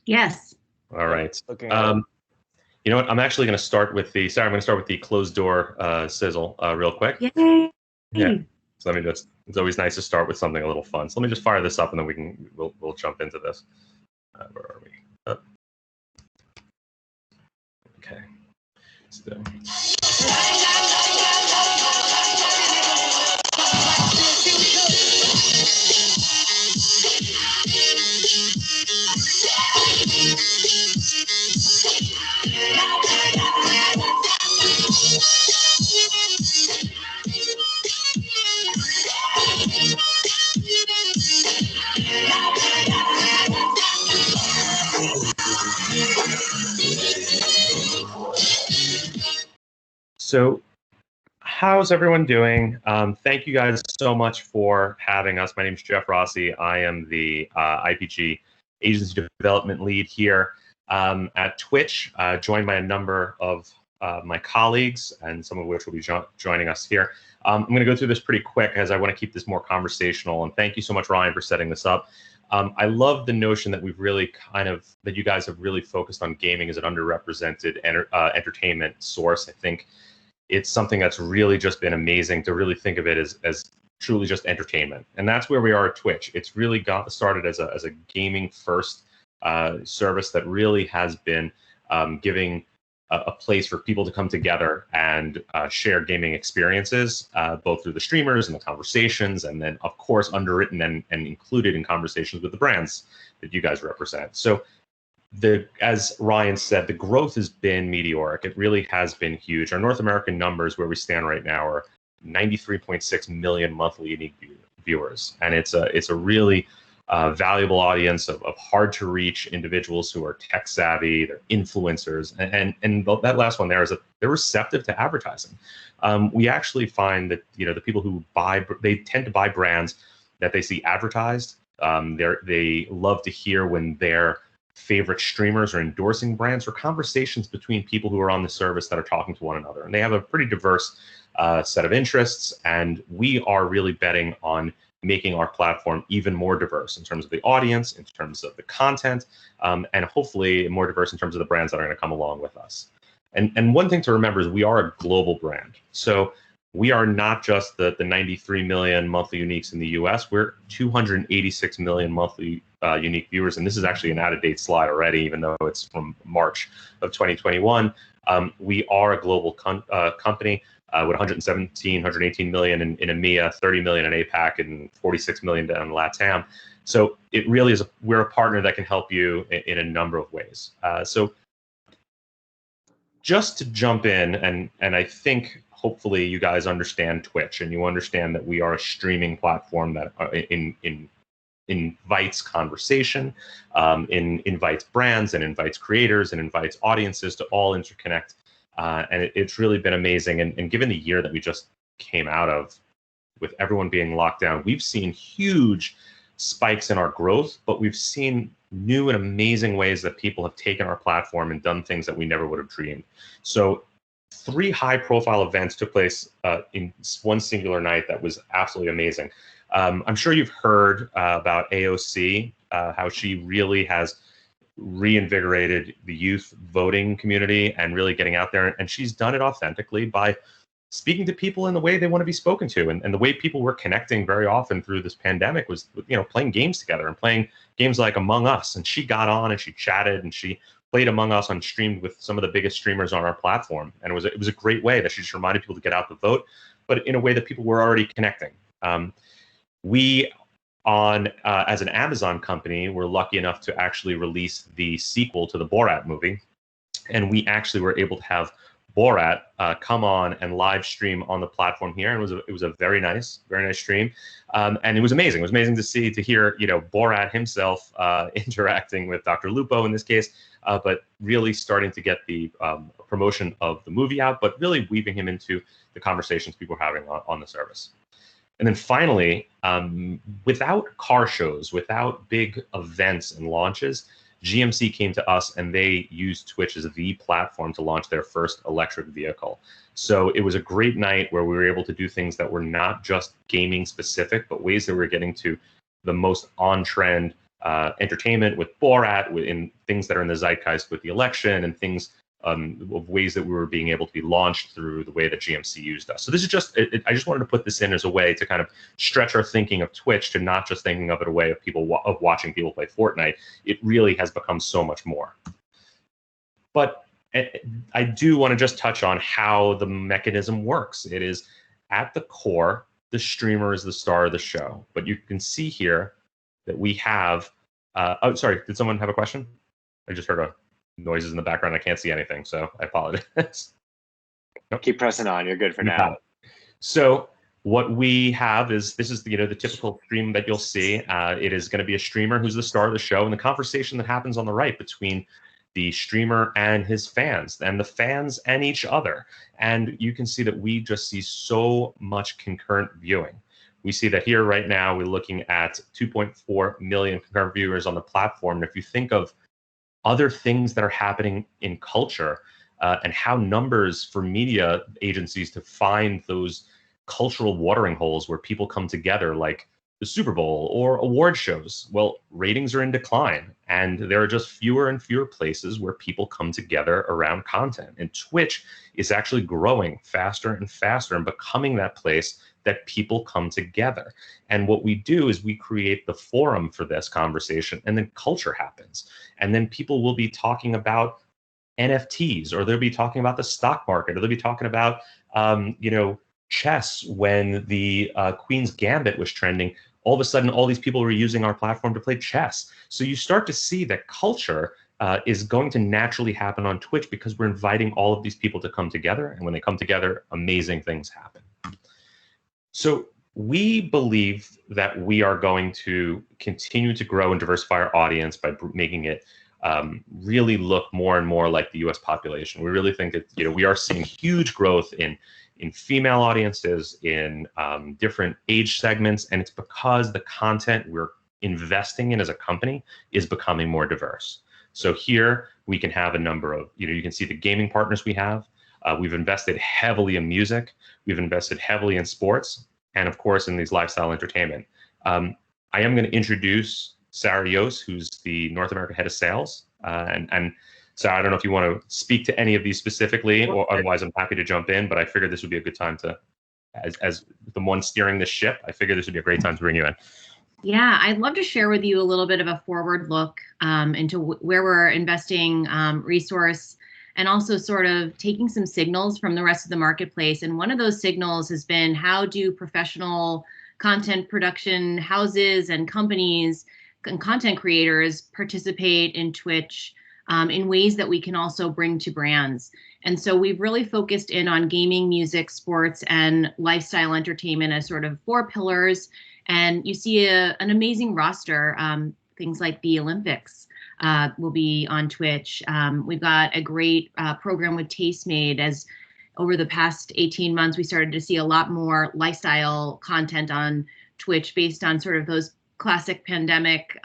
Yes. All right. Looking at it. You know what? I'm actually going to start with the. Sorry, I'm going to start with the closed door sizzle real quick. Yay. Yeah. So let me just. It's always nice to start with something a little fun. So let me just fire this up, and then we'll jump into this. Where are we? Okay. So. So, how's everyone doing? Thank you guys so much for having us. My name is Jeff Rossi. I am the IPG agency development lead here at Twitch, joined by a number of my colleagues, and some of which will be joining us here. I'm going to go through this pretty quick as I want to keep this more conversational. And thank you so much, Ryan, for setting this up. I love the notion that that you guys have really focused on gaming as an underrepresented entertainment source. I think it's something that's really just been amazing to really think of it as truly just entertainment. And that's where we are at Twitch. It's really got started as a gaming first service that really has been giving a place for people to come together and share gaming experiences, both through the streamers and the conversations, and then of course underwritten and included in conversations with the brands that you guys represent. So as Ryan said, the growth has been meteoric. It really has been huge. Our North American numbers, where we stand right now, are 93.6 million monthly unique viewers, and it's a really valuable audience of hard to reach individuals who are tech savvy. They're influencers, and that last one there is that they're receptive to advertising. We actually find that the people who they tend to buy brands that they see advertised. They love to hear when their favorite streamers are endorsing brands, or conversations between people who are on the service that are talking to one another. And they have a pretty diverse set of interests, and we are really betting on making our platform even more diverse in terms of the audience, in terms of the content, and hopefully more diverse in terms of the brands that are going to come along with us. And one thing to remember is we are a global brand. So we are not just the 93 million monthly uniques in the US. We're 286 million monthly unique viewers. And this is actually an out-of-date slide already, even though it's from March of 2021. We are a global company with 118 million in EMEA, 30 million in APAC, and 46 million down in LATAM. So it really is, we're a partner that can help you in a number of ways. So just to jump in, and I think hopefully you guys understand Twitch, and you understand that we are a streaming platform that invites conversation, invites brands, and invites creators, and invites audiences to all interconnect. And it's really been amazing. And given the year that we just came out of, with everyone being locked down, we've seen huge spikes in our growth, but we've seen new and amazing ways that people have taken our platform and done things that we never would have dreamed. So 3 high-profile events took place in one singular night that was absolutely amazing. I'm sure you've heard about AOC, how she really has reinvigorated the youth voting community and really getting out there. And she's done it authentically by speaking to people in the way they want to be spoken to. And the way people were connecting very often through this pandemic was, playing games together and playing games like Among Us. And she got on and she chatted and she played Among Us and streamed with some of the biggest streamers on our platform. And it was a great way that she just reminded people to get out the vote, but in a way that people were already connecting. As an Amazon company, we're lucky enough to actually release the sequel to the Borat movie. And we actually were able to have Borat come on and live stream on the platform here. And it was a very nice stream. And it was amazing. It was amazing to hear, Borat himself interacting with Dr. Lupo in this case, but really starting to get the promotion of the movie out, but really weaving him into the conversations people are having on the service. And then finally, without car shows, without big events and launches, GMC came to us and they used Twitch as the platform to launch their first electric vehicle. So it was a great night where we were able to do things that were not just gaming specific, but ways that we were getting to the most on-trend entertainment with Borat, in things that are in the zeitgeist with the election, and things of ways that we were being able to be launched through the way that GMC used us. So this is just, I just wanted to put this in as a way to kind of stretch our thinking of Twitch to not just thinking of it a way of watching people play Fortnite. It really has become so much more. But I do want to just touch on how the mechanism works. It is at the core, the streamer is the star of the show. But you can see here that we have, oh, sorry, did someone have a question? I just heard noises in the background. I can't see anything, so I apologize. Nope. Keep pressing on. You're good for now. So what we have is, this is the typical stream that you'll see. It is going to be a streamer who's the star of the show, and the conversation that happens on the right between the streamer and his fans, and the fans and each other. And you can see that we just see so much concurrent viewing. We see that here right now, we're looking at 2.4 million concurrent viewers on the platform. And if you think of other things that are happening in culture and how numbers for media agencies to find those cultural watering holes where people come together, like the Super Bowl or award shows, well, ratings are in decline, and there are just fewer and fewer places where people come together around content. And Twitch is actually growing faster and faster and becoming that place that people come together. And what we do is we create the forum for this conversation, and then culture happens. And then people will be talking about NFTs, or they'll be talking about the stock market, or they'll be talking about, chess. When the Queen's Gambit was trending, all of a sudden, all these people were using our platform to play chess. So you start to see that culture is going to naturally happen on Twitch, because we're inviting all of these people to come together. And when they come together, amazing things happen. So we believe that we are going to continue to grow and diversify our audience by making it really look more and more like the US population. We really think that we are seeing huge growth in female audiences, in different age segments, and it's because the content we're investing in as a company is becoming more diverse. So here we can have a number of, you can see the gaming partners we have. We've invested heavily in music. We've invested heavily in sports, and of course in these lifestyle entertainment. I am going to introduce Sarah Yost, who's the North America head of sales. And Sarah, I don't know if you want to speak to any of these specifically, or otherwise I'm happy to jump in, but I figured this would be a good time to, as the one steering the ship, I figured this would be a great time to bring you in. Yeah, I'd love to share with you a little bit of a forward look into where we're investing resource, and also sort of taking some signals from the rest of the marketplace. And one of those signals has been, how do professional content production houses and companies and content creators participate in Twitch in ways that we can also bring to brands? And so we've really focused in on gaming, music, sports, and lifestyle entertainment as sort of 4 pillars. And you see an amazing roster. Things like the Olympics will be on Twitch. We've got a great program with Tastemade. As over the past 18 months, we started to see a lot more lifestyle content on Twitch based on sort of those classic pandemic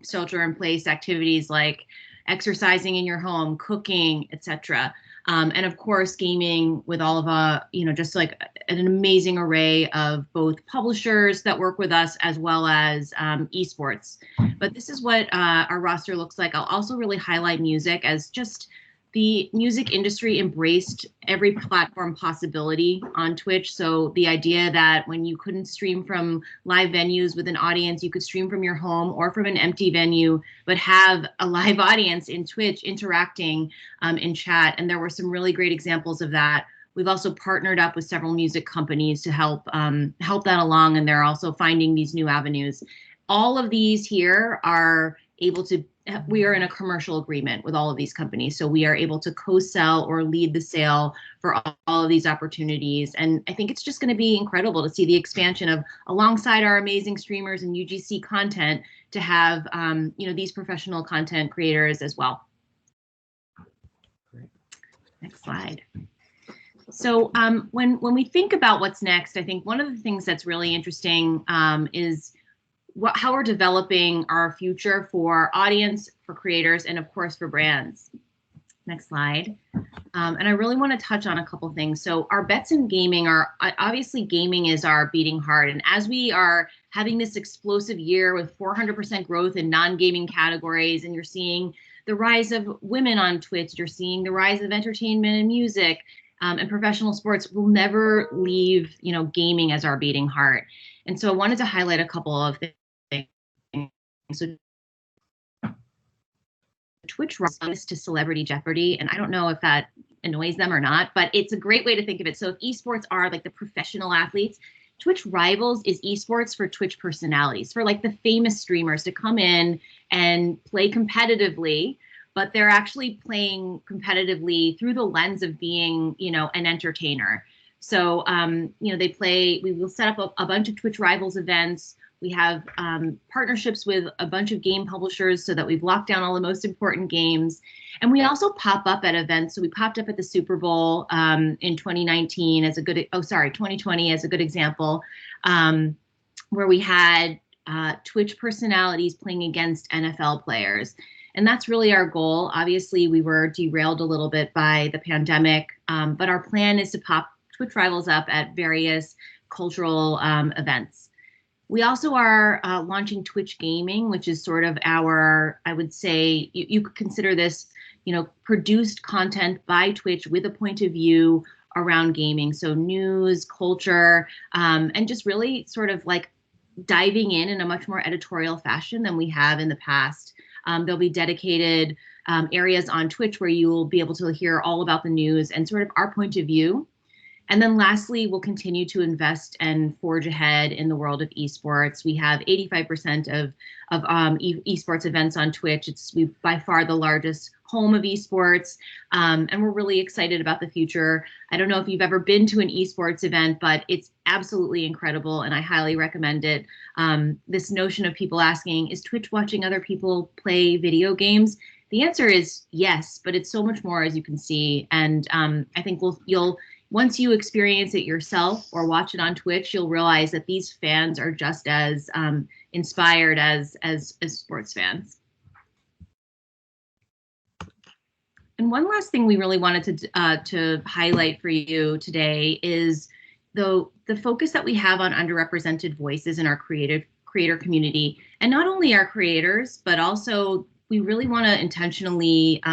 shelter-in-place activities like exercising in your home, cooking, etc. And of course, gaming with all of just like an amazing array of both publishers that work with us, as well as esports. But this is what our roster looks like. I'll also really highlight music, as just the music industry embraced every platform possibility on Twitch. So the idea that when you couldn't stream from live venues with an audience, you could stream from your home or from an empty venue, but have a live audience in Twitch interacting in chat. And there were some really great examples of that. We've also partnered up with several music companies to help that along, and they're also finding these new avenues. All of these here are able to, we are in a commercial agreement with all of these companies. So we are able to co-sell or lead the sale for all of these opportunities. And I think it's just going to be incredible to see the expansion of, alongside our amazing streamers and UGC content, to have these professional content creators as well. Great. Next slide. So when we think about what's next, I think one of the things that's really interesting is how we're developing our future for audience, for creators, and of course for brands. Next slide. And I really want to touch on a couple things. So our bets in gaming are, obviously gaming is our beating heart. And as we are having this explosive year with 400% growth in non-gaming categories, and you're seeing the rise of women on Twitch, you're seeing the rise of entertainment and music, and professional sports. Will never leave, gaming as our beating heart. And so I wanted to highlight a couple of things. So Twitch runs to Celebrity Jeopardy, and I don't know if that annoys them or not, but it's a great way to think of it. So if esports are like the professional athletes, Twitch Rivals is esports for Twitch personalities, for like the famous streamers to come in and play competitively, but they're actually playing competitively through the lens of being, an entertainer. So, we will set up a bunch of Twitch Rivals events. We have partnerships with a bunch of game publishers so that we've locked down all the most important games. And we also pop up at events. So we popped up at the Super Bowl in 2019 as a good, 2020 as a good example, where we had Twitch personalities playing against NFL players. And that's really our goal. Obviously, we were derailed a little bit by the pandemic, but our plan is to pop Twitch Rivals up at various cultural events. We also are launching Twitch Gaming, which is sort of our, I would say, you could consider this, produced content by Twitch with a point of view around gaming. So news, culture, and just really sort of like diving in a much more editorial fashion than we have in the past. There'll be dedicated areas on Twitch where you will be able to hear all about the news and sort of our point of view. And then lastly, we'll continue to invest and forge ahead in the world of esports. We have 85% of esports events on Twitch. It's by far the largest home of esports, and we're really excited about the future. I don't know if you've ever been to an esports event, but it's absolutely incredible, and I highly recommend it. This notion of people asking, is Twitch watching other people play video games? The answer is yes, but it's so much more, as you can see. And I think you'll once you experience it yourself or watch it on Twitch, you'll realize that these fans are just as inspired as sports fans. And one last thing we really wanted to highlight for you today is the focus that we have on underrepresented voices in our creator community, and not only our creators, but also we really want to intentionally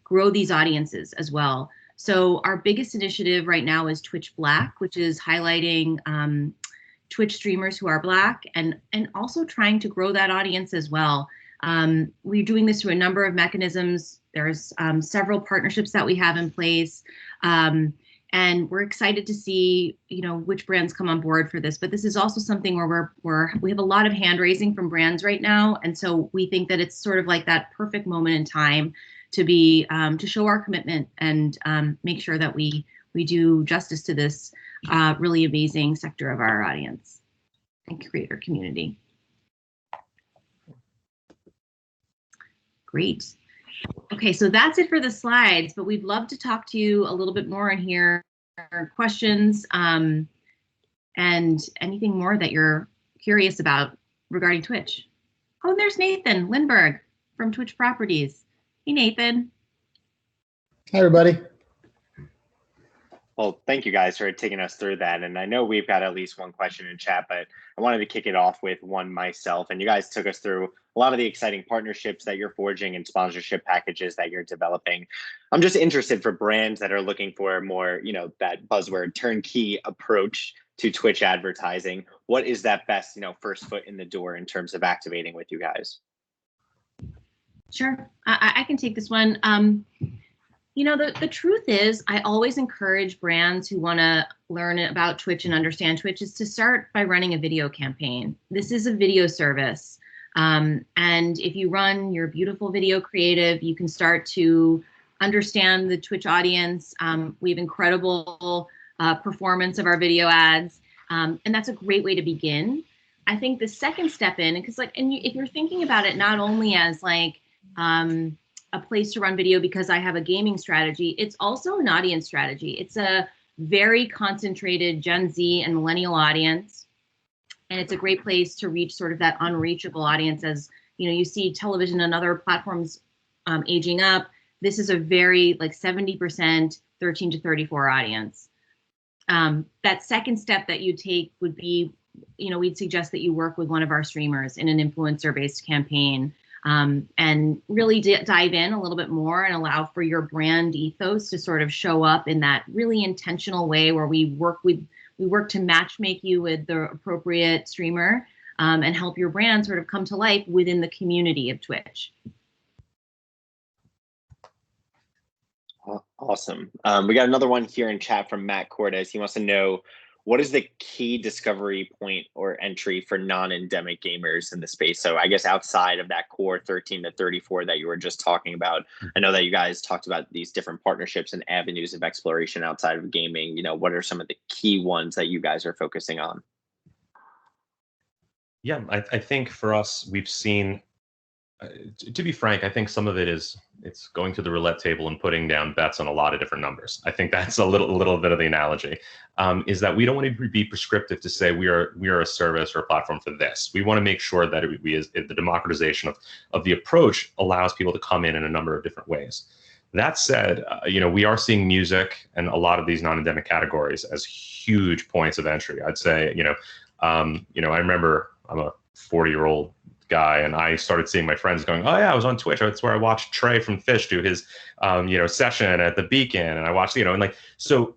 grow these audiences as well. So our biggest initiative right now is Twitch Black, which is highlighting Twitch streamers who are Black and also trying to grow that audience as well. We're doing this through a number of mechanisms. There's several partnerships that we have in place. And we're excited to see, which brands come on board for this. But this is also something where we have a lot of hand raising from brands right now. And so we think that it's sort of like that perfect moment in time to be to show our commitment and make sure that we do justice to this really amazing sector of our audience and creator community. Great. Okay, so that's it for the slides, but we'd love to talk to you a little bit more and hear questions and anything more that you're curious about regarding Twitch. Oh, and there's Nathan Lindberg from Twitch Properties. Hey, Nathan. Hi, everybody. Well, thank you guys for taking us through that. And I know we've got at least one question in chat, but I wanted to kick it off with one myself. And you guys took us through a lot of the exciting partnerships that you're forging and sponsorship packages that you're developing. I'm just interested for brands that are looking for more, that buzzword turnkey approach to Twitch advertising. What is that best, first foot in the door in terms of activating with you guys? Sure, I can take this one. The truth is, I always encourage brands who want to learn about Twitch and understand Twitch is to start by running a video campaign. This is a video service. And if you run your beautiful video creative, you can start to understand the Twitch audience. We have incredible performance of our video ads. And that's a great way to begin. I think the second step in, because if you're thinking about it not only as a place to run video because I have a gaming strategy, it's also an audience strategy. It's a very concentrated Gen Z and millennial audience. And it's a great place to reach sort of that unreachable audience as, you see television and other platforms aging up. This is a very 70% 13 to 34 audience. That second step that you take would be we'd suggest that you work with one of our streamers in an influencer-based campaign, and really dive in a little bit more and allow for your brand ethos to sort of show up in that really intentional way where we work to matchmake you with the appropriate streamer, and help your brand sort of come to life within the community of Twitch. Awesome. We got another one here in chat from Matt Cordes. He wants to know, what is the key discovery point or entry for non-endemic gamers in the space? So I guess outside of that core 13 to 34 that you were just talking about, I know that you guys talked about these different partnerships and avenues of exploration outside of gaming. What are some of the key ones that you guys are focusing on? Yeah, I think for us, we've seen, to be frank, I think some of it's going to the roulette table and putting down bets on a lot of different numbers. I think that's a little bit of the analogy, is that we don't want to be prescriptive to say we are a service or a platform for this. We want to make sure that the democratization of the approach allows people to come in a number of different ways. That said, we are seeing music and a lot of these non-endemic categories as huge points of entry. I'd say, I remember I'm a 40-year-old guy, and I started seeing my friends going, oh yeah, I was on Twitch. That's where I watched Trey from Fish do his, session at the Beacon, and I watched, so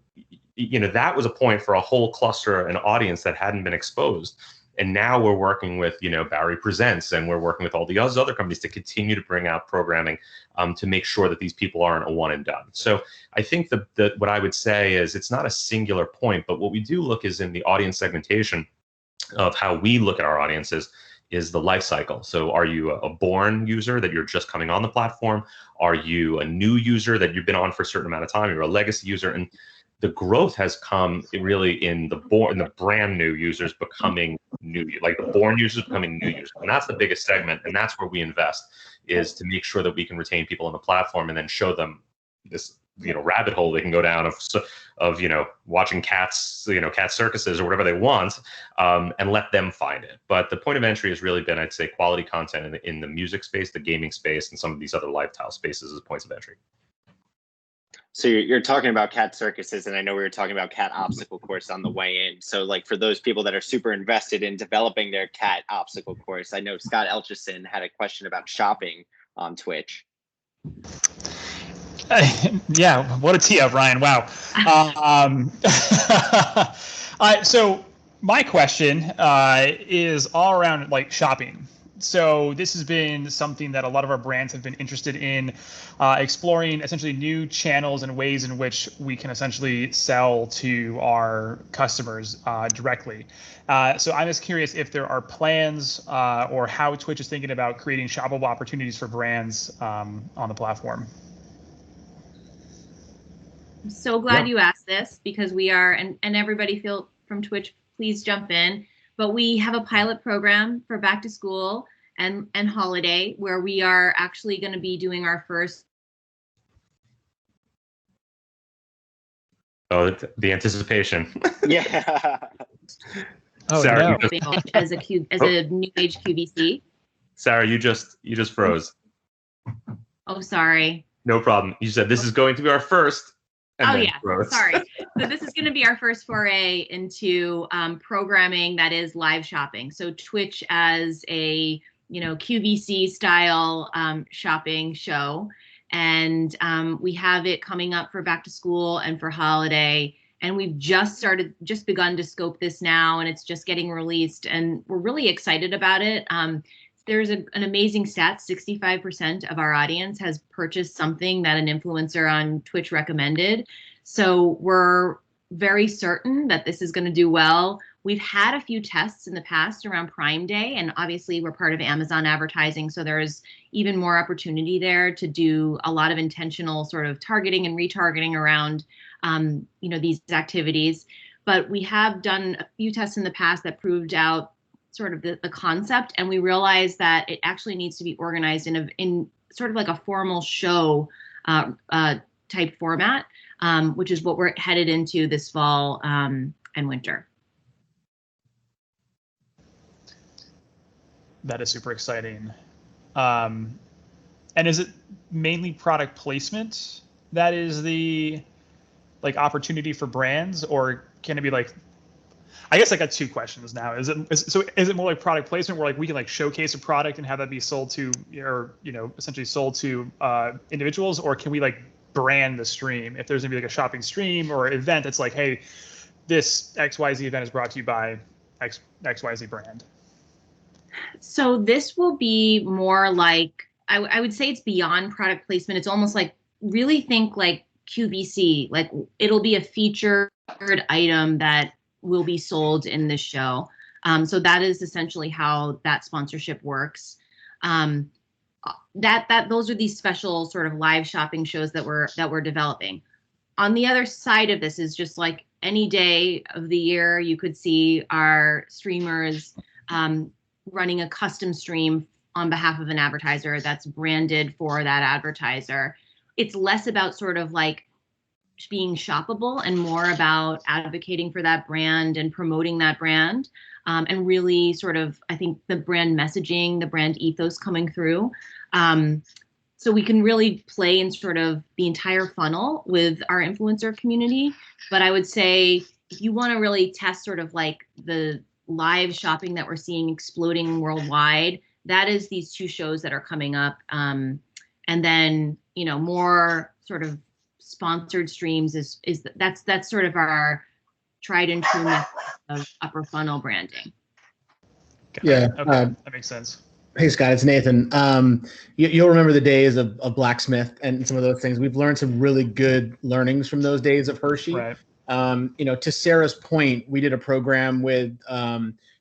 that was a point for a whole cluster, an audience that hadn't been exposed. And now we're working with, Barry Presents, and we're working with all the other companies to continue to bring out programming, to make sure that these people aren't a one and done. So I think what I would say is it's not a singular point, but what we do look is in the audience segmentation of how we look at our audiences is the life cycle. So are you a born user that you're just coming on the platform? Are you a new user that you've been on for a certain amount of time? You're a legacy user. And the growth has come really in the brand new users becoming new, like the born users becoming new users. And that's the biggest segment. And that's where we invest, is to make sure that we can retain people on the platform and then show them this rabbit hole they can go down of watching cats, cat circuses or whatever they want, and let them find it. But the point of entry has really been, I'd say, quality content in the music space, the gaming space, and some of these other lifestyle spaces as points of entry. So you're talking about cat circuses, and I know we were talking about cat obstacle course on the way in. So like for those people that are super invested in developing their cat obstacle course, I know Scott Elchison had a question about shopping on Twitch. Yeah, what a tee up, Ryan. Wow. So my question is all around like shopping. So this has been something that a lot of our brands have been interested in, exploring essentially new channels and ways in which we can essentially sell to our customers directly. So I'm just curious if there are plans or how Twitch is thinking about creating shoppable opportunities for brands on the platform. I'm so glad you asked this, because we are, and everybody from Twitch, please jump in. But we have a pilot program for back to school and holiday where we are actually going to be doing our first. Oh, the anticipation. Yeah. Oh, Sarah, no. as a new age QVC. Sarah, you just froze. Oh, sorry. No problem. You said this is going to be our first. Sorry. So this is going to be our first foray into programming that is live shopping. So Twitch as a QVC style shopping show, and we have it coming up for back to school and for holiday. And we've just begun to scope this now, and it's just getting released, and we're really excited about it. There's an amazing stat: 65% of our audience has purchased something that an influencer on Twitch recommended. So we're very certain that this is going to do well. We've had a few tests in the past around Prime Day, and obviously we're part of Amazon advertising, so there's even more opportunity there to do a lot of intentional sort of targeting and retargeting around these activities. But we have done a few tests in the past that proved out sort of the concept, and we realized that it actually needs to be organized in sort of like a formal show type format, which is what we're headed into this fall and winter. That is super exciting. And is it mainly product placement that is the opportunity for brands, or can it be I guess I got two questions now. Is it more like product placement where like we can like showcase a product and have that be sold to, or essentially sold to individuals, or can we like brand the stream if there's gonna be like a shopping stream or event that's like, hey, this XYZ event is brought to you by XYZ brand? So this will be more like, I would say it's beyond product placement. It's almost like, really think like QVC, like it'll be a featured item that will be sold in this show. So that is essentially how that sponsorship works. Those are these special sort of live shopping shows that we're developing. On the other side of this is just like any day of the year, you could see our streamers running a custom stream on behalf of an advertiser that's branded for that advertiser. It's less about sort of like being shoppable and more about advocating for that brand and promoting that brand, and really sort of, I think, the brand messaging, the brand ethos coming through. So we can really play in sort of the entire funnel with our influencer community. But I would say if you want to really test sort of like the live shopping that we're seeing exploding worldwide, that is these two shows that are coming up. And then, more sort of sponsored streams that's sort of our tried and true method of upper funnel branding. Yeah, okay, that makes sense. Hey Scott, it's Nathan. You'll remember the days of Blacksmith and some of those things. We've learned some really good learnings from those days of Hershey. Right. To Sarah's point, we did a program with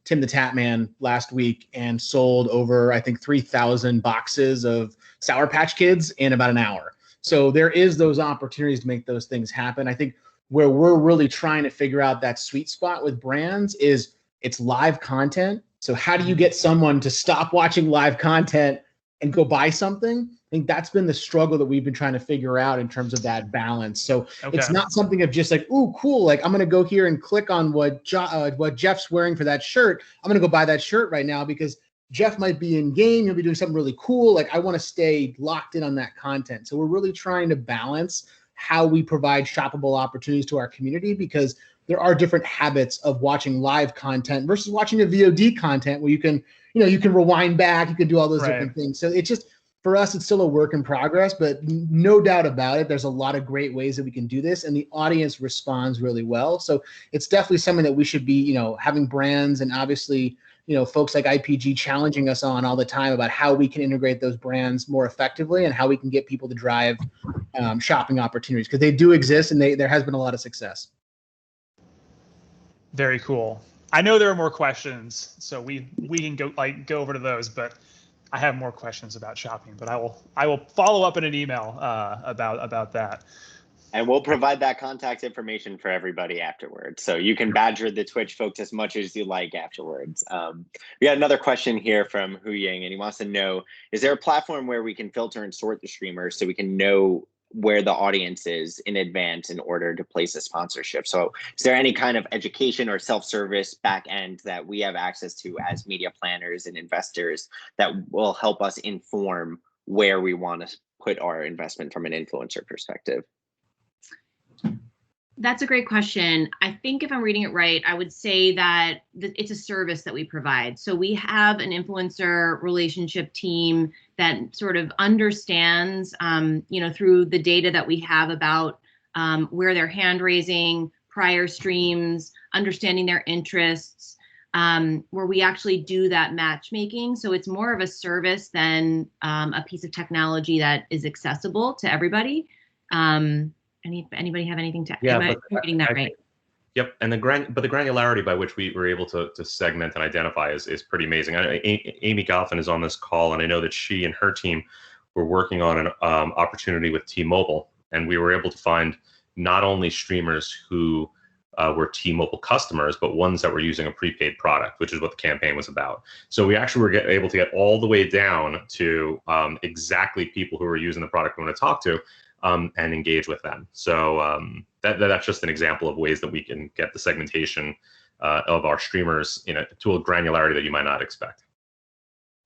Tim the Tatman last week and sold over, I think, 3,000 boxes of Sour Patch Kids in about an hour. So there is those opportunities to make those things happen. I think where we're really trying to figure out that sweet spot with brands is it's live content. So how do you get someone to stop watching live content and go buy something? I think that's been the struggle that we've been trying to figure out in terms of that balance. So it's not something of just like, ooh, cool. Like I'm going to go here and click on what Jeff's wearing for that shirt. I'm going to go buy that shirt right now because Jeff might be in game. He'll be doing something really cool. Like I want to stay locked in on that content. So we're really trying to balance how we provide shoppable opportunities to our community, because there are different habits of watching live content versus watching a VOD content where you can rewind back, you can do all those different things. So it's just, for us, it's still a work in progress, but no doubt about it, there's a lot of great ways that we can do this, and the audience responds really well. So it's definitely something that we should be, having brands and obviously, folks like IPG challenging us on all the time about how we can integrate those brands more effectively and how we can get people to drive shopping opportunities, because they do exist and there has been a lot of success. Very cool. I know there are more questions, so we can go over to those, but I have more questions about shopping, but I will follow up in an email about that. And we'll provide that contact information for everybody afterwards. So you can badger the Twitch folks as much as you like afterwards. We got another question here from Hu Ying, and he wants to know, is there a platform where we can filter and sort the streamers so we can know where the audience is in advance in order to place a sponsorship? So is there any kind of education or self-service back end that we have access to as media planners and investors that will help us inform where we want to put our investment from an influencer perspective? That's a great question. I think if I'm reading it right, I would say that it's a service that we provide. So we have an influencer relationship team that sort of understands, through the data that we have about where they're hand raising, prior streams, understanding their interests, where we actually do that matchmaking. So it's more of a service than a piece of technology that is accessible to everybody. Anybody have anything to add? Yeah, Am I reading that right? Yep, and the granularity by which we were able to segment and identify is pretty amazing. Amy Goffin is on this call, and I know that she and her team were working on an opportunity with T-Mobile, and we were able to find not only streamers who were T-Mobile customers, but ones that were using a prepaid product, which is what the campaign was about. So we actually were able to get all the way down to exactly people who were using the product we want to talk to. And engage with them. So that's just an example of ways that we can get the segmentation of our streamers to a granularity that you might not expect.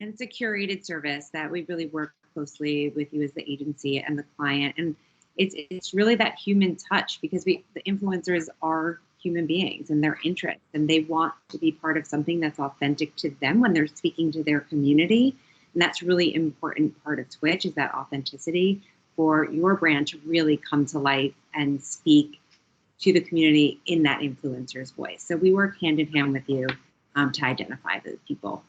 And it's a curated service that we really work closely with you as the agency and the client. And it's really that human touch, because the influencers are human beings and their interests, and they want to be part of something that's authentic to them when they're speaking to their community. And that's really important part of Twitch, is that authenticity for your brand to really come to life and speak to the community in that influencer's voice. So we work hand in hand with you to identify those people.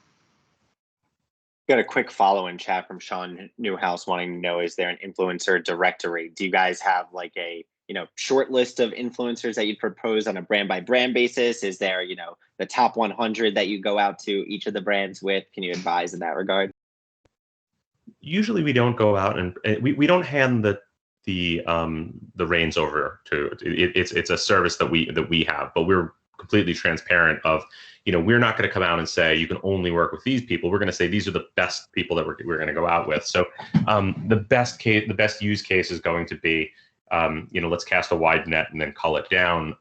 Got a quick follow in chat from Sean Newhouse wanting to know, is there an influencer directory? Do you guys have like a, short list of influencers that you'd propose on a brand by brand basis? Is there, the top 100 that you go out to each of the brands with? Can you advise in that regard? Usually we don't go out and we don't hand the reins over to it's a service that we have, but we're completely transparent of, we're not going to come out and say you can only work with these people. We're going to say these are the best people that we're going to go out with. So the best use case is going to be, let's cast a wide net and then cull it down.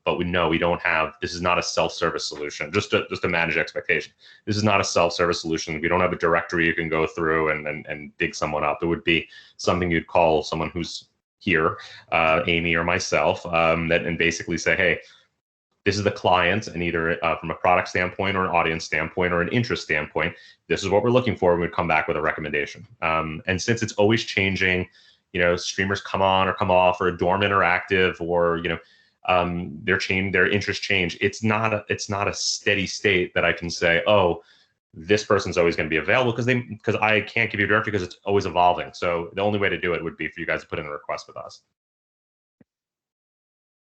But we don't have, this is not a self-service solution, just to manage expectation. This is not a self-service solution. We don't have a directory you can go through and dig someone up. It would be something you'd call someone who's here, Amy or myself, and basically say, hey, this is the client, and either from a product standpoint or an audience standpoint or an interest standpoint, this is what we're looking for, and we'd come back with a recommendation. And since it's always changing, streamers come on or come off, or Dorm Interactive, or their interest change. It's not a steady state that I can say, oh, this person's always going to be available, because I can't give you a directory, because it's always evolving. So the only way to do it would be for you guys to put in a request with us.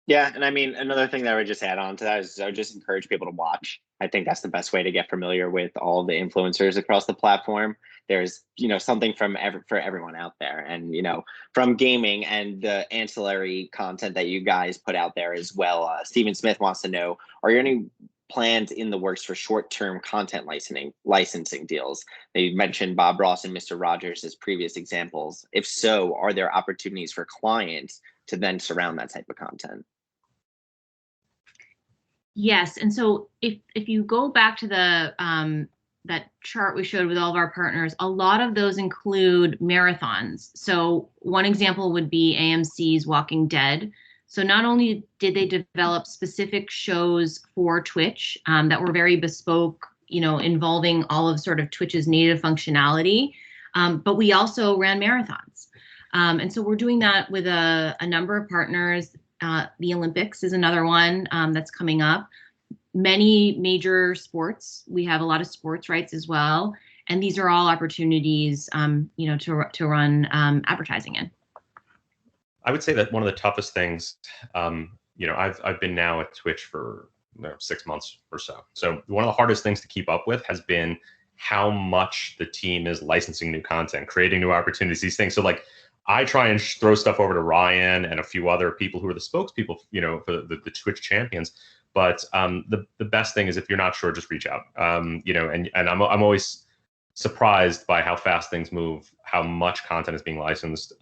Yeah, and I mean, another thing that I would just add on to that is I would just encourage people to watch. I think that's the best way to get familiar with all the influencers across the platform. There's, something for everyone out there, and from gaming and the ancillary content that you guys put out there as well. Stephen Smith wants to know, are there any plans in the works for short-term content licensing deals? They mentioned Bob Ross and Mr. Rogers as previous examples. If so, are there opportunities for clients to then surround that type of content? Yes, and so if you go back to the that chart we showed with all of our partners, a lot of those include marathons. So one example would be AMC's Walking Dead. So not only did they develop specific shows for Twitch that were very bespoke, involving all of sort of Twitch's native functionality, but we also ran marathons. And so we're doing that with a number of partners. The Olympics is another one that's coming up. Many major sports. We have a lot of sports rights as well. And these are all opportunities, to run advertising in. I would say that one of the toughest things, I've been now at Twitch for 6 months or so. So one of the hardest things to keep up with has been how much the team is licensing new content, creating new opportunities, these things. So like, I try and throw stuff over to Ryan and a few other people who are the spokespeople, for the Twitch champions. But the best thing is, if you're not sure, just reach out. And I'm always surprised by how fast things move, how much content is being licensed.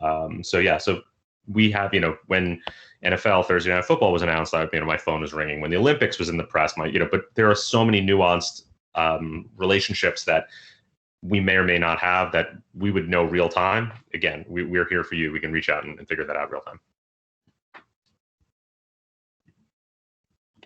So we have, when NFL Thursday Night Football was announced, my phone was ringing. When the Olympics was in the press, but there are so many nuanced relationships that we may or may not have that we would know real time. Again, we're here for you. We can reach out and figure that out real time.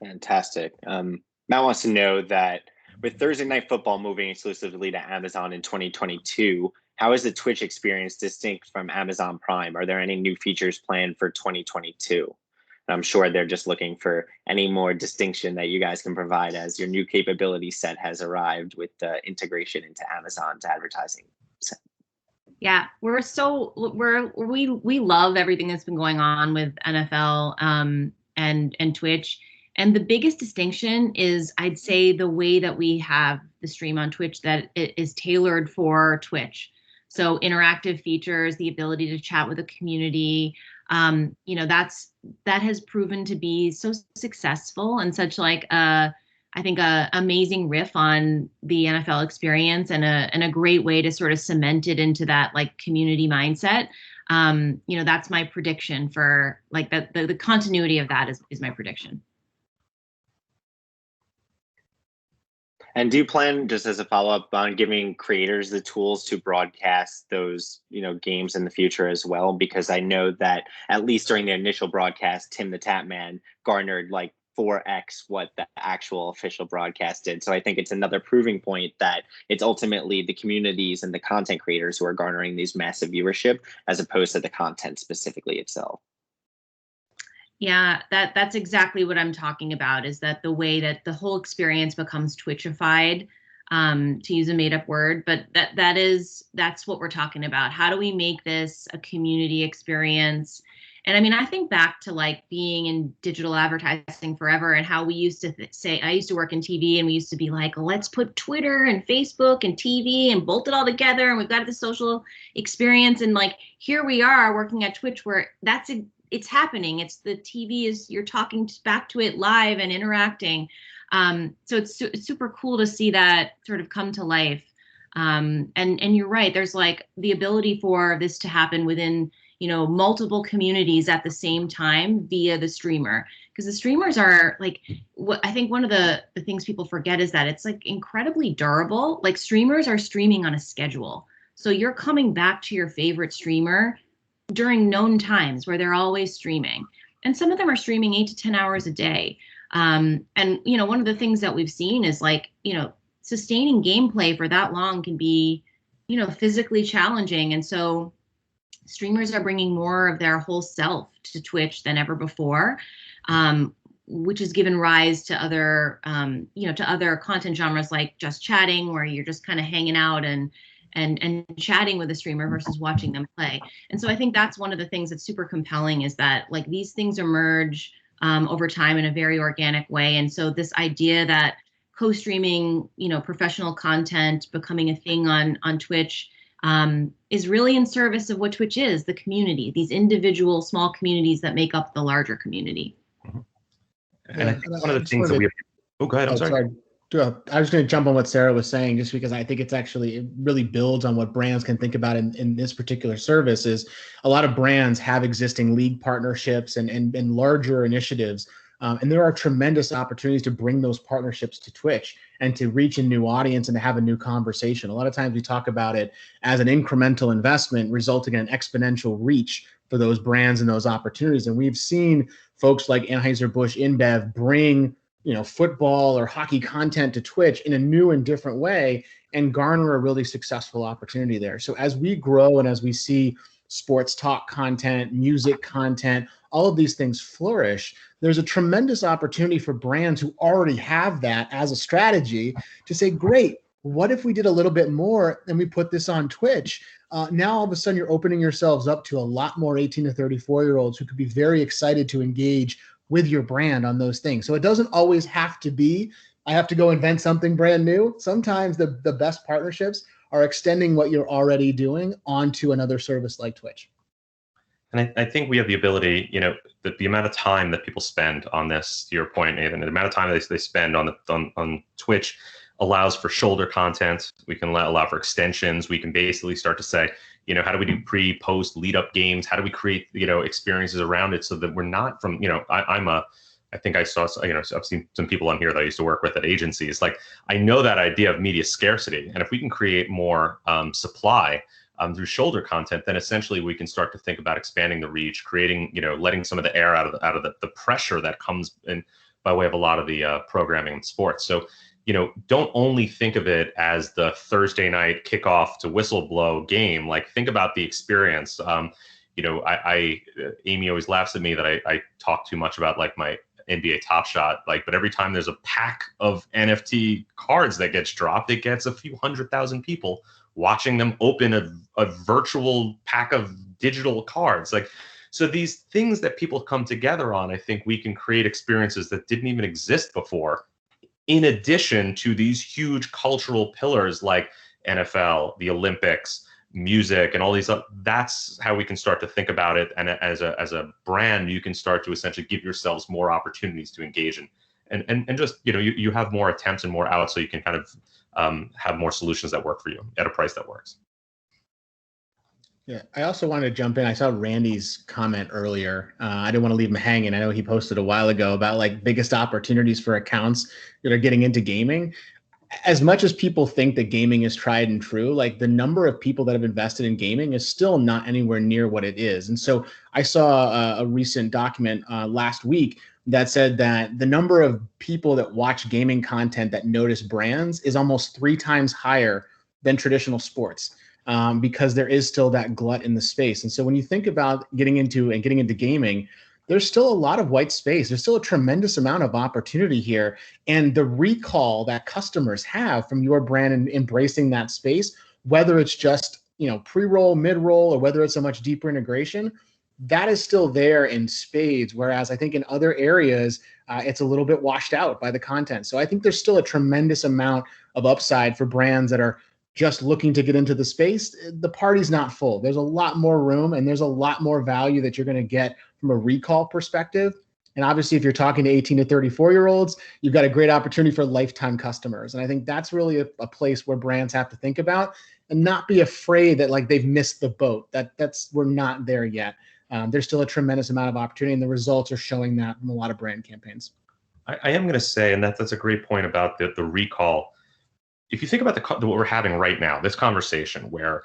Fantastic. Matt wants to know that with Thursday Night Football moving exclusively to Amazon in 2022, how is the Twitch experience distinct from Amazon Prime? Are there any new features planned for 2022? I'm sure they're just looking for any more distinction that you guys can provide as your new capability set has arrived with the integration into Amazon's advertising. Yeah, we love everything that's been going on with NFL and Twitch. And the biggest distinction is, I'd say, the way that we have the stream on Twitch, that it is tailored for Twitch. So interactive features, the ability to chat with the community, that has proven to be so successful and such like a amazing riff on the NFL experience, and a great way to sort of cement it into that like community mindset. That's my prediction for like the continuity of that is my prediction. And do you plan, just as a follow-up, on giving creators the tools to broadcast those, games in the future as well? Because I know that at least during the initial broadcast, Tim the Tatman garnered like 4x what the actual official broadcast did. So I think it's another proving point that it's ultimately the communities and the content creators who are garnering these massive viewership as opposed to the content specifically itself. Yeah, that's exactly what I'm talking about, is that the way that the whole experience becomes Twitchified, to use a made up word, but that's what we're talking about. How do we make this a community experience? And I mean, I think back to like being in digital advertising forever and how we used to say, I used to work in TV and we used to be like, let's put Twitter and Facebook and TV and bolt it all together. And we've got the social experience. And like, here we are working at Twitch where it's happening. It's the TV you're talking back to it live and interacting. So it's super cool to see that sort of come to life. And you're right. There's like the ability for this to happen within, multiple communities at the same time via the streamer, because the streamers are like, what I think one of the things people forget is that it's like incredibly durable. Like streamers are streaming on a schedule. So you're coming back to your favorite streamer during known times where they're always streaming. And some of them are streaming 8 to 10 hours a day. And, one of the things that we've seen is like, sustaining gameplay for that long can be, physically challenging. And so streamers are bringing more of their whole self to Twitch than ever before, which has given rise to other, to other content genres like just chatting, where you're just kind of hanging out and chatting with a streamer versus watching them play. And so I think that's one of the things that's super compelling, is that like these things emerge over time in a very organic way. And so this idea that co-streaming, professional content becoming a thing on Twitch is really in service of what Twitch is, the community, these individual small communities that make up the larger community. And I think one of the things that we have, go ahead, I'm sorry. I was going to jump on what Sarah was saying, just because I think it really builds on what brands can think about in this particular service. Is a lot of brands have existing league partnerships and larger initiatives. And there are tremendous opportunities to bring those partnerships to Twitch and to reach a new audience and to have a new conversation. A lot of times we talk about it as an incremental investment resulting in an exponential reach for those brands and those opportunities. And we've seen folks like Anheuser-Busch InBev bring football or hockey content to Twitch in a new and different way and garner a really successful opportunity there. So as we grow and as we see sports talk content, music content, all of these things flourish, there's a tremendous opportunity for brands who already have that as a strategy to say, great, what if we did a little bit more and we put this on Twitch? Now all of a sudden you're opening yourselves up to a lot more 18 to 34-year-olds who could be very excited to engage with your brand on those things. So it doesn't always have to be, I have to go invent something brand new. Sometimes the best partnerships are extending what you're already doing onto another service like Twitch. And I think we have the ability, the amount of time that people spend on this, to your point, Nathan, the amount of time they spend on Twitch allows for shoulder content. We can allow for extensions. We can basically start to say, how do we do pre, post, lead up games? How do we create, experiences around it so that we're not from, I think I saw, I've seen some people on here that I used to work with at agencies. Like, I know that idea of media scarcity. And if we can create more supply through shoulder content, then essentially we can start to think about expanding the reach, creating, letting some of the air out of the pressure that comes in by way of a lot of the programming in sports. So, don't only think of it as the Thursday night kickoff to whistle blow game. Like, think about the experience. Amy always laughs at me that I talk too much about like my NBA Top Shot, but every time there's a pack of NFT cards that gets dropped, it gets a few 100,000 people watching them open a virtual pack of digital cards. So these things that people come together on, I think we can create experiences that didn't even exist before, in addition to these huge cultural pillars like NFL, the Olympics, music, and all these. That's how we can start to think about it. And as a brand, you can start to essentially give yourselves more opportunities to engage in, and just you have more attempts and more outs, so you can kind of have more solutions that work for you at a price that works. Yeah, I also wanted to jump in. I saw Randy's comment earlier. I didn't want to leave him hanging. I know he posted a while ago about biggest opportunities for accounts that are getting into gaming. as much as people think that gaming is tried and true, like the number of people that have invested in gaming is still not anywhere near what it is. And so I saw a recent document last week that said that the number of people that watch gaming content that notice brands is almost 3 times higher than traditional sports, because there is still that glut in the space. And so when you think about getting into gaming, there's still a lot of white space. There's still a tremendous amount of opportunity here. And the recall that customers have from your brand and embracing that space, whether it's just, pre-roll, mid-roll, or whether it's a much deeper integration, that is still there in spades. Whereas I think in other areas, it's a little bit washed out by the content. So I think there's still a tremendous amount of upside for brands that are just looking to get into the space. The party's not full. There's a lot more room, and there's a lot more value that you're going to get from a recall perspective. And obviously, if you're talking to 18 to 34-year-olds, you've got a great opportunity for lifetime customers. And I think that's really a place where brands have to think about and not be afraid that like they've missed the boat. We're not there yet. There's still a tremendous amount of opportunity, and the results are showing that from a lot of brand campaigns. I am going to say, and that's a great point about the recall. If you think about what we're having right now, this conversation where,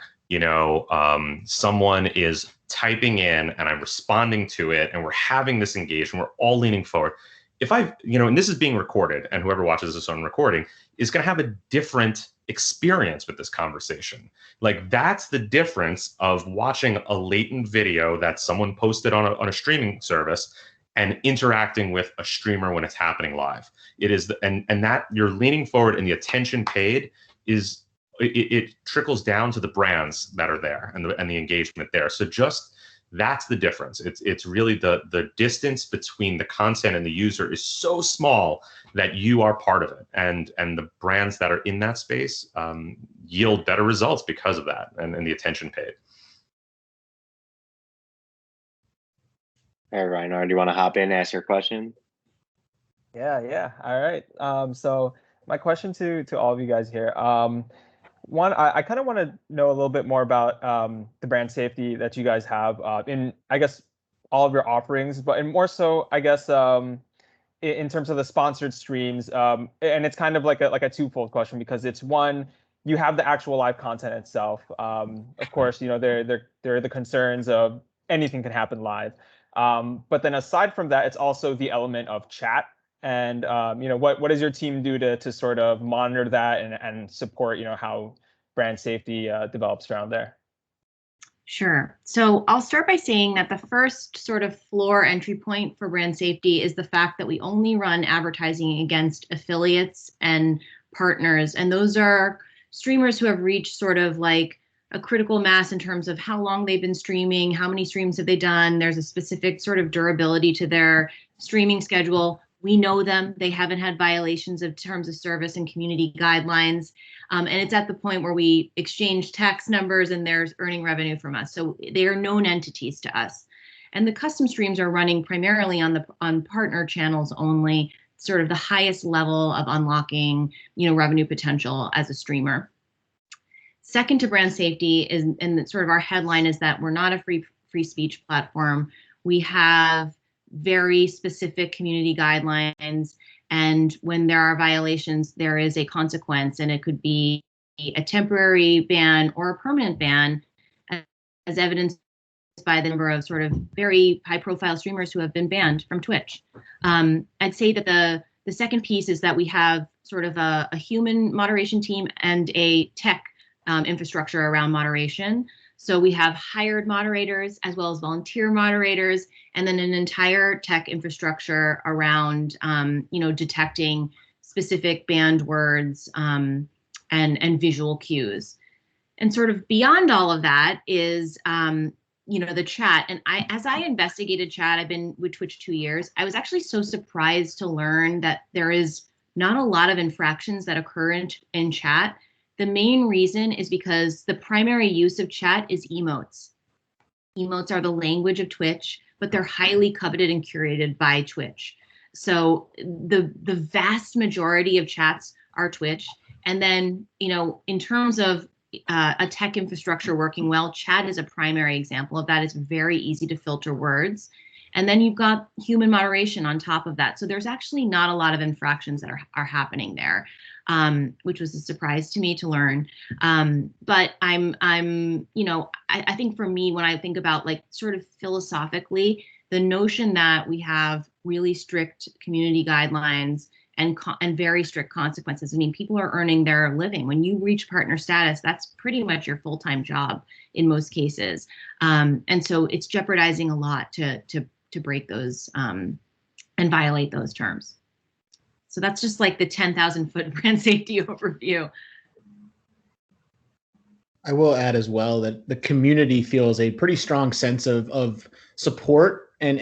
someone is typing in and I'm responding to it and we're having this engagement, we're all leaning forward. If and this is being recorded, and whoever watches this on recording is going to have a different experience with this conversation. Like, that's the difference of watching a latent video that someone posted on a streaming service and interacting with a streamer when it's happening live. It is, and that you're leaning forward, and the attention paid is, it trickles down to the brands that are there and the engagement there. So just that's the difference. It's really the distance between the content and the user is so small that you are part of it, and the brands that are in that space yield better results because of that and the attention paid. All right, Ryan, do you want to hop in and ask your question? Yeah. All right. So my question to all of you guys here. One, I kind of want to know a little bit more about the brand safety that you guys have in, I guess, all of your offerings, but and more so, I guess, in terms of the sponsored streams. And it's kind of like a twofold question, because it's one, you have the actual live content itself. Of course, there are the concerns of anything can happen live. But then aside from that, it's also the element of chat. And what does your team do to sort of monitor that and support how brand safety develops around there? Sure. So I'll start by saying that the first sort of floor entry point for brand safety is the fact that we only run advertising against affiliates and partners. And those are streamers who have reached sort of like a critical mass in terms of how long they've been streaming, how many streams have they done. There's a specific sort of durability to their streaming schedule. We know them. They haven't had violations of terms of service and community guidelines. And it's at the point where we exchange tax numbers and there's earning revenue from us. So they are known entities to us. And the custom streams are running primarily on partner channels only, sort of the highest level of unlocking, revenue potential as a streamer. Second to brand safety is, and sort of our headline is that we're not a free speech platform. We have very specific community guidelines, and when there are violations, there is a consequence, and it could be a temporary ban or a permanent ban, as evidenced by the number of sort of very high-profile streamers who have been banned from Twitch. I'd say that the second piece is that we have sort of a human moderation team and a tech infrastructure around moderation. So we have hired moderators as well as volunteer moderators, and then an entire tech infrastructure around, detecting specific banned words and visual cues. And sort of beyond all of that is, the chat. And as I investigated chat, I've been with Twitch 2 years. I was actually so surprised to learn that there is not a lot of infractions that occur in chat. The main reason is because the primary use of chat is emotes. Emotes are the language of Twitch, but they're highly coveted and curated by Twitch. So the vast majority of chats are Twitch. And then, in terms of a tech infrastructure working well, chat is a primary example of that. It's very easy to filter words. And then you've got human moderation on top of that. So there's actually not a lot of infractions that are happening there, which was a surprise to me to learn. But I think for me, when I think about like sort of philosophically, the notion that we have really strict community guidelines and very strict consequences. I mean, people are earning their living. When you reach partner status, that's pretty much your full-time job in most cases. And so it's jeopardizing a lot to break those and violate those terms. So that's just like the 10,000-foot brand safety overview. I will add as well that the community feels a pretty strong sense of support and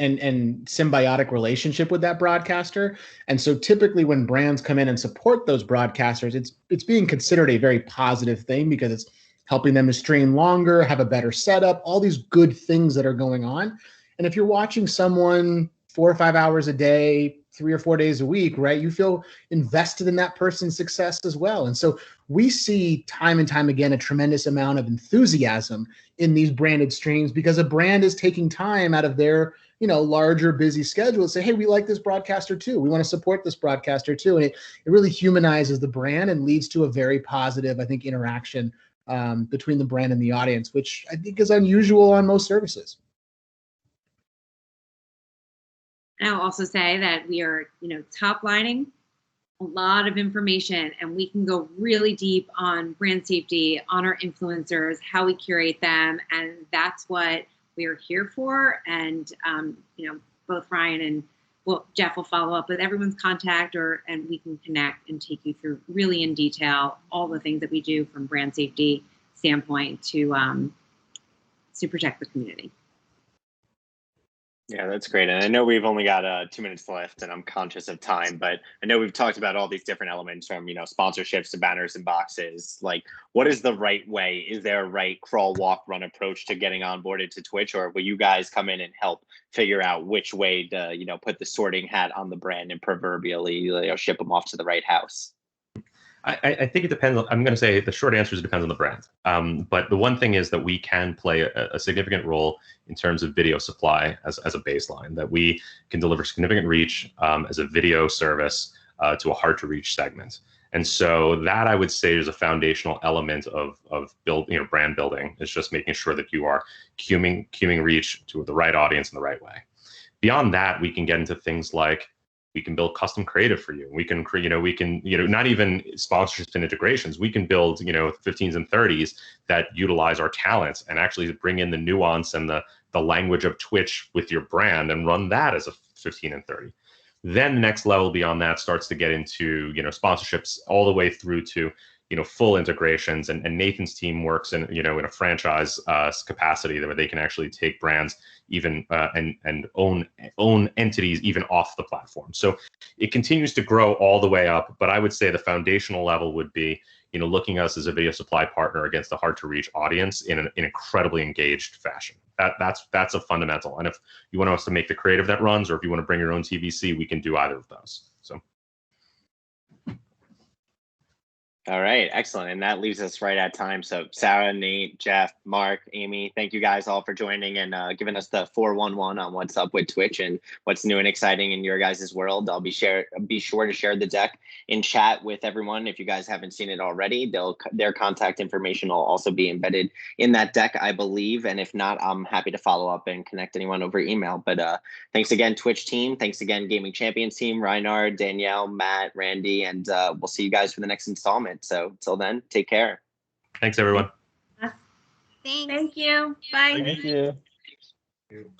symbiotic relationship with that broadcaster. And so typically when brands come in and support those broadcasters, it's being considered a very positive thing because it's helping them to stream longer, have a better setup, all these good things that are going on. And if you're watching someone 4 or 5 hours a day, 3 or 4 days a week, right, you feel invested in that person's success as well. And so we see time and time again a tremendous amount of enthusiasm in these branded streams because a brand is taking time out of their, larger busy schedule and say, hey, we like this broadcaster too. We want to support this broadcaster too. And it really humanizes the brand and leads to a very positive, I think, interaction between the brand and the audience, which I think is unusual on most services. And I'll also say that we are, top lining a lot of information, and we can go really deep on brand safety, on our influencers, how we curate them, and that's what we are here for. And both Ryan and Jeff will follow up with everyone's contact, and we can connect and take you through really in detail all the things that we do from brand safety standpoint to protect the community. Yeah, that's great. And I know we've only got 2 minutes left and I'm conscious of time, but I know we've talked about all these different elements from, sponsorships to banners and boxes. Like, what is the right way? Is there a right crawl, walk, run approach to getting onboarded to Twitch? Or will you guys come in and help figure out which way to, put the sorting hat on the brand and proverbially, ship them off to the right house? I think it depends. I'm going to say the short answer is it depends on the brand. But the one thing is that we can play a significant role in terms of video supply as a baseline, that we can deliver significant reach as a video service to a hard to reach segment. And so that I would say is a foundational element of brand building, is just making sure that you are queuing reach to the right audience in the right way. Beyond that, we can get into things like, we can build custom creative for you. We can create, not even sponsorships and integrations. We can build, 15s and 30s that utilize our talents and actually bring in the nuance and the language of Twitch with your brand and run that as a 15 and 30. Then the next level beyond that starts to get into, sponsorships all the way through to, full integrations. And Nathan's team works in, in a franchise capacity where they can actually take brands even and own entities even off the platform. So it continues to grow all the way up. But I would say the foundational level would be, looking at us as a video supply partner against a hard to reach audience in an incredibly engaged fashion. That's a fundamental. And if you want us to make the creative that runs, or if you want to bring your own TVC, we can do either of those. So. All right, excellent. And that leaves us right at time. So Sarah, Nate, Jeff, Mark, Amy, thank you guys all for joining and giving us the 411 on what's up with Twitch and what's new and exciting in your guys' world. I'll be sure to share the deck in chat with everyone. If you guys haven't seen it already, their contact information will also be embedded in that deck, I believe. And if not, I'm happy to follow up and connect anyone over email. But thanks again, Twitch team. Thanks again, Gaming Champions team, Reinhard, Danielle, Matt, Randy, and we'll see you guys for the next installment. So till then, take care. Thanks, everyone. Thank you. Bye. Thank you.